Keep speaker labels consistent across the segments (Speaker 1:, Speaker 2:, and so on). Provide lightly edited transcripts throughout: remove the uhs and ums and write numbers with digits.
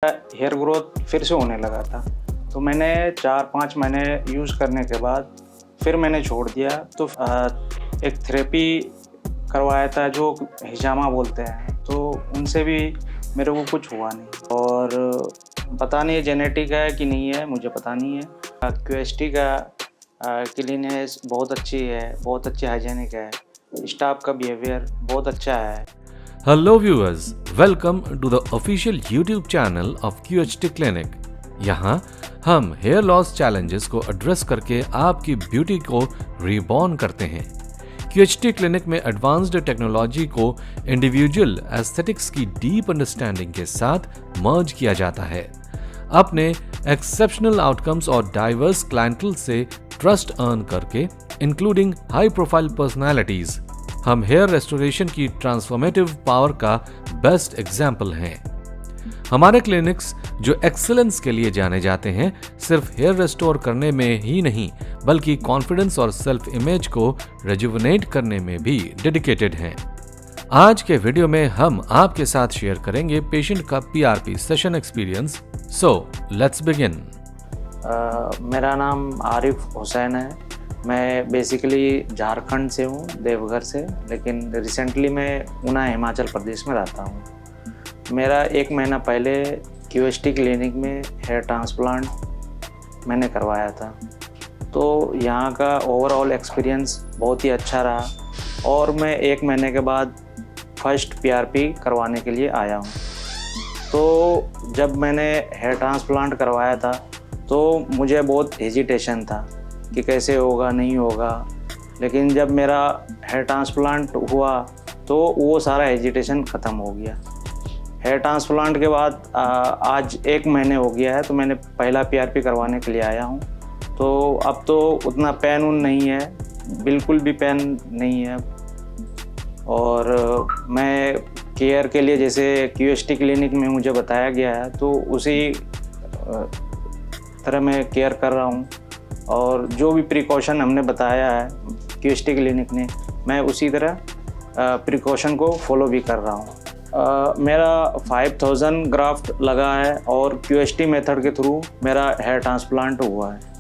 Speaker 1: Hair growth फिर से होने लगा था, तो मैंने 4-5 महीने यूज़ करने के बाद फिर मैंने छोड़ दिया। तो एक थेरेपी करवाया था जो हिजामा बोलते हैं, तो उनसे भी मेरे को कुछ हुआ नहीं। और पता नहीं जेनेटिक है कि नहीं है, मुझे पता नहीं है। क्यूएसटी का क्लीननेस बहुत अच्छी है, बहुत अच्छी हाइजीनिक है, स्टाफ का बिहेवियर बहुत अच्छा है।
Speaker 2: Hello viewers, welcome to the official YouTube channel of QHT Clinic। यहाँ हम हेयर लॉस चैलेंजेस को एड्रेस करके आपकी ब्यूटी को रीबॉर्न करते हैं। QHT क्लिनिक में एडवांस्ड टेक्नोलॉजी को इंडिविजुअल एस्थेटिक्स की डीप अंडरस्टैंडिंग के साथ मर्ज किया जाता है। अपने एक्सेप्शनल आउटकम्स और डाइवर्स क्लाइंटल से ट्रस्ट अर्न करके, इंक्लूडिंग हाई प्रोफाइल पर्सनालिटीज, हम हेयर रेस्टोरेशन की ट्रांसफॉर्मेटिव पावर का बेस्ट एग्जाम्पल हैं। हमारे क्लिनिक्स जो एक्सीलेंस के लिए जाने जाते हैं, सिर्फ हेयर रेस्टोर करने में ही नहीं बल्कि कॉन्फिडेंस और सेल्फ इमेज को रेजुविनेट करने में भी डेडिकेटेड हैं। आज के वीडियो में हम आपके साथ शेयर करेंगे पेशेंट का PRP session experience. So let's begin.
Speaker 1: मेरा नाम आरिफ हुसैन है। मैं बेसिकली झारखंड से हूँ, देवघर से, लेकिन रिसेंटली मैं ऊना हिमाचल प्रदेश में रहता हूँ। मेरा 1 महीना पहले QHT क्लिनिक में हेयर ट्रांसप्लांट मैंने करवाया था, तो यहाँ का ओवरऑल एक्सपीरियंस बहुत ही अच्छा रहा और मैं 1 महीने के बाद फर्स्ट PRP करवाने के लिए आया हूँ। तो जब मैंने हेयर ट्रांसप्लांट करवाया था तो मुझे बहुत हेजिटेशन था कि कैसे होगा नहीं होगा, लेकिन जब मेरा हेयर ट्रांसप्लांट हुआ तो वो सारा हेजिटेशन ख़त्म हो गया। हेयर ट्रांसप्लांट के बाद आज 1 महीने हो गया है, तो मैंने पहला PRP करवाने के लिए आया हूँ। तो अब तो उतना पेन नहीं है, बिल्कुल भी पेन नहीं है। और मैं केयर के लिए जैसे QHT क्लिनिक में मुझे बताया गया है, तो उसी तरह मैं केयर कर रहा हूँ और जो भी प्रिकॉशन हमने बताया है QHT क्लिनिक ने, मैं उसी तरह प्रिकॉशन को फॉलो भी कर रहा हूँ। मेरा 5000 ग्राफ्ट लगा है और QHT मेथड के थ्रू मेरा हेयर ट्रांसप्लांट हुआ है।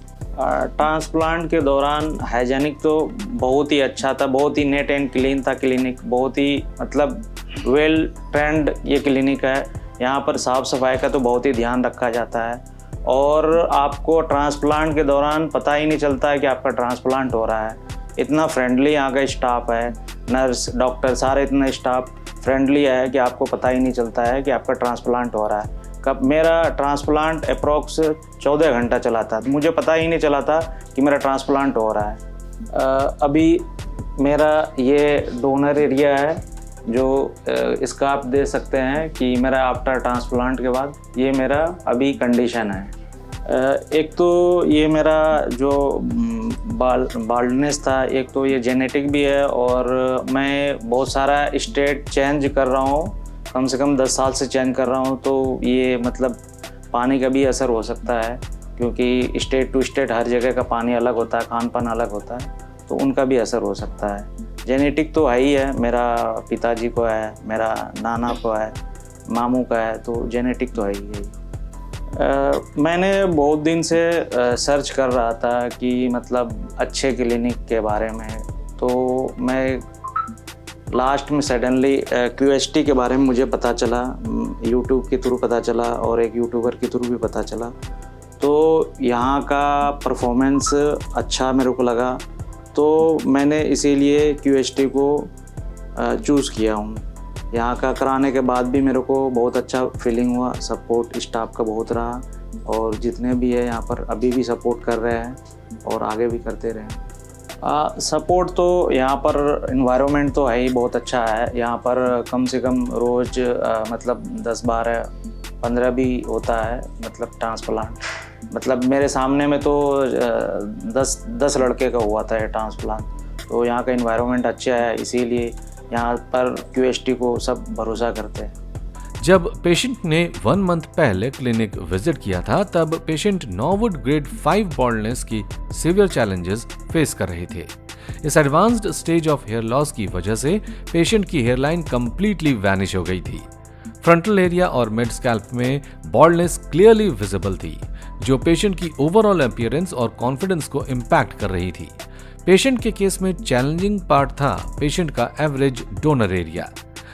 Speaker 1: ट्रांसप्लांट के दौरान हाइजीनिक तो बहुत ही अच्छा था, बहुत ही नीट एंड क्लीन था क्लिनिक, बहुत ही मतलब वेल ट्रेंड ये क्लिनिक है। यहाँ पर साफ़ सफाई का तो बहुत ही ध्यान रखा जाता है और आपको ट्रांसप्लांट के दौरान पता ही नहीं चलता है कि आपका ट्रांसप्लांट हो रहा है। इतना फ्रेंडली यहाँ का स्टाफ है, नर्स, डॉक्टर, सारे इतना स्टाफ फ्रेंडली है कि आपको पता ही नहीं चलता है कि आपका ट्रांसप्लांट हो रहा है। कब मेरा ट्रांसप्लांट अप्रॉक्स 14 घंटा चला था, मुझे पता ही नहीं चला था कि मेरा ट्रांसप्लांट हो रहा है। अभी मेरा ये डोनर एरिया है, जो इसका आप दे सकते हैं कि मेरा आफ्टर ट्रांसप्लांट के बाद ये मेरा अभी कंडीशन है। एक तो ये मेरा जो बाल्डनेस था, एक तो ये जेनेटिक भी है और मैं बहुत सारा स्टेट चेंज कर रहा हूँ, कम से कम 10 साल से चेंज कर रहा हूँ। तो ये मतलब पानी का भी असर हो सकता है, क्योंकि स्टेट टू स्टेट हर जगह का पानी अलग होता है, खान पान अलग होता है, तो उनका भी असर हो सकता है। जेनेटिक तो है ही है, मेरा पिताजी को है, मेरा नाना को है, मामू का है, तो जेनेटिक तो है ही है। मैंने बहुत दिन से सर्च कर रहा था कि मतलब अच्छे क्लिनिक के बारे में, तो मैं लास्ट में सडनली QHT के बारे में मुझे पता चला, यूट्यूब के थ्रू पता चला और एक यूट्यूबर के थ्रू भी पता चला। तो यहाँ का परफॉर्मेंस अच्छा मेरे को लगा, तो मैंने इसीलिए QHT को चूज़ किया हूँ। यहाँ का कराने के बाद भी मेरे को बहुत अच्छा फीलिंग हुआ, सपोर्ट स्टाफ का बहुत रहा और जितने भी है यहाँ पर अभी भी सपोर्ट कर रहे हैं और आगे भी करते रहें। सपोर्ट तो यहाँ पर इन्वायरमेंट तो है ही बहुत अच्छा है। यहाँ पर कम से कम रोज़ मतलब 10, 12, 15 भी होता है मतलब ट्रांसप्लांट। मतलब मेरे सामने में तो 10 लड़के का हुआ था ये ट्रांसप्लांट। तो यहाँ का इन्वायरमेंट अच्छा है, इसीलिए यहाँ पर QHT को सब भरोसा करते हैं।
Speaker 2: जब पेशेंट ने 1 मंथ पहले क्लिनिक विजिट किया था, तब पेशेंट नॉर्वुड ग्रेड 5 बॉल्डनेस की सीवियर चैलेंजेस फेस कर रहे थे। इस advanced stage of hair loss की वजह से पेशेंट की हेयरलाइन कंप्लीटली वैनिश हो गई थी। फ्रंटल एरिया और मिड स्कैल्प में बॉल्डनेस क्लियरली विजिबल थी, जो पेशेंट की ओवरऑल अपीयरेंस और कॉन्फिडेंस को इम्पैक्ट कर रही थी। पेशेंट के केस में चैलेंजिंग पार्ट था पेशेंट का एवरेज डोनर एरिया,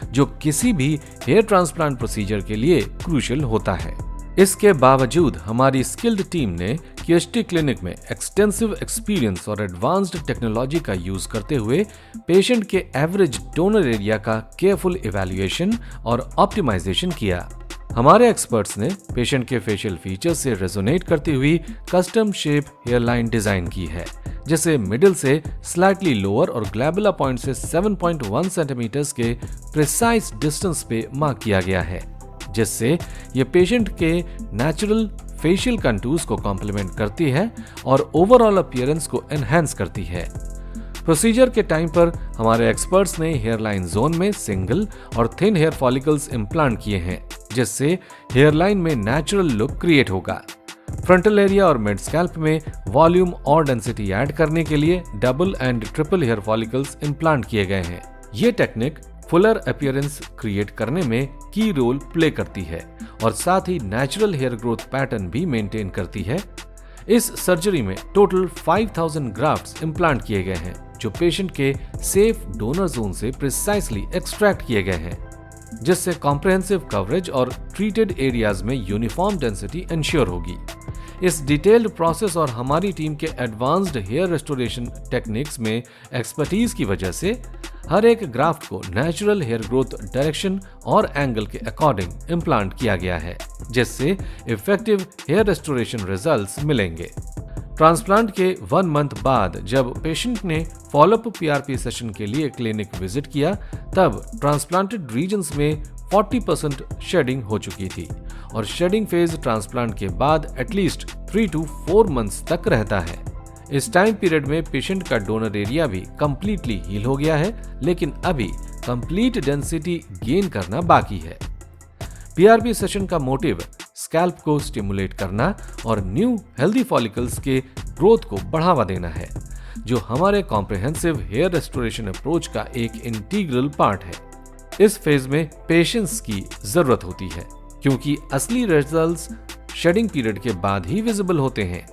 Speaker 2: जो किसी भी हेयर ट्रांसप्लांट प्रोसीजर के लिए क्रूशियल होता है। इसके बावजूद हमारी स्किल्ड टीम ने QHT क्लिनिक में एक्सटेंसिव एक्सपीरियंस और एडवांस्ड टेक्नोलॉजी का यूज करते हुए पेशेंट के एवरेज डोनर एरिया का केयरफुल इवैल्यूएशन और ऑप्टिमाइजेशन किया। हमारे एक्सपर्ट्स ने पेशेंट के फेशियल फीचर्स से रेजोनेट करती हुई कस्टम शेप हेयरलाइन डिजाइन की है, जिसे मिडिल से स्लाइटली लोअर और ग्लैबुला पॉइंट से 7.1 सेंटीमीटर्स के प्रिसाइज डिस्टेंस पे मार्क किया गया है, जिससे ये पेशेंट के नेचुरल फेशियल कंटूर्स को कॉम्प्लीमेंट करती है और ओवरऑल अपीयरेंस को एनहांस करती है। प्रोसीजर के टाइम पर हमारे एक्सपर्ट्स ने हेयरलाइन जोन में सिंगल और थिन हेयर फॉलिकल्स इम्प्लांट किए हैं, जिससे हेयरलाइन में नेचुरल लुक क्रिएट होगा। फ्रंटल एरिया और मिड स्कैल्प में वॉल्यूम और डेंसिटी ऐड करने के लिए double and triple hair follicles implant किए गए हैं। ये टेक्निक फुलर अपीयरेंस क्रिएट करने में की रोल प्ले करती है और साथ ही नेचुरल हेयर ग्रोथ पैटर्न भी मेंटेन करती है। इस सर्जरी में टोटल 5000 ग्राफ्ट्स इम्प्लांट किए गए हैं, जो पेशेंट के सेफ डोनर जोन से प्रिसाइसली एक्सट्रैक्ट किए गए हैं, जिससे कॉम्प्रिहेंसिव कवरेज और ट्रीटेड एरियाज में यूनिफॉर्म डेंसिटी इंश्योर होगी। इस डिटेल्ड प्रोसेस और हमारी टीम के एडवांस्ड हेयर रेस्टोरेशन टेक्निक्स में एक्सपर्टीज की वजह से हर एक ग्राफ्ट को नेचुरल हेयर ग्रोथ डायरेक्शन और एंगल के अकॉर्डिंग इम्प्लांट किया गया है, जिससे इफेक्टिव हेयर रेस्टोरेशन रिजल्ट्स मिलेंगे। ट्रांसप्लांट के 1 मंथ बाद जब पेशेंट ने फॉलोअप PRP सेशन के लिए क्लिनिक विजिट किया, तब ट्रांसप्लांटेड रीजन्स में 40% शेडिंग हो चुकी थी और शेडिंग फेज ट्रांसप्लांट के बाद एटलीस्ट 3 to 4 मंथ्स तक रहता है। इस टाइम पीरियड में पेशेंट का डोनर एरिया भी कंप्लीटली हील हो गया है, लेकिन अभी कंप्लीट डेंसिटी गेन करना बाकी है। PRP सेशन का मोटिव स्कैल्प को स्टिमुलेट करना और न्यू हेल्दी फॉलिकल्स के ग्रोथ को बढ़ावा देना है, जो हमारे कॉम्प्रिहेंसिव हेयर रेस्टोरेशन अप्रोच का एक इंटीग्रल पार्ट है। इस फेज में पेशेंस की जरूरत होती है, क्योंकि असली रिजल्ट्स शेडिंग पीरियड के बाद ही विजिबल होते हैं।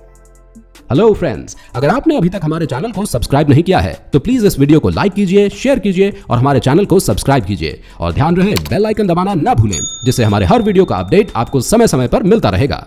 Speaker 3: हेलो फ्रेंड्स, अगर आपने अभी तक हमारे चैनल को सब्सक्राइब नहीं किया है तो प्लीज इस वीडियो को लाइक कीजिए, शेयर कीजिए और हमारे चैनल को सब्सक्राइब कीजिए और ध्यान रहे बेल आइकन दबाना ना भूलें, जिससे हमारे हर वीडियो का अपडेट आपको समय समय पर मिलता रहेगा।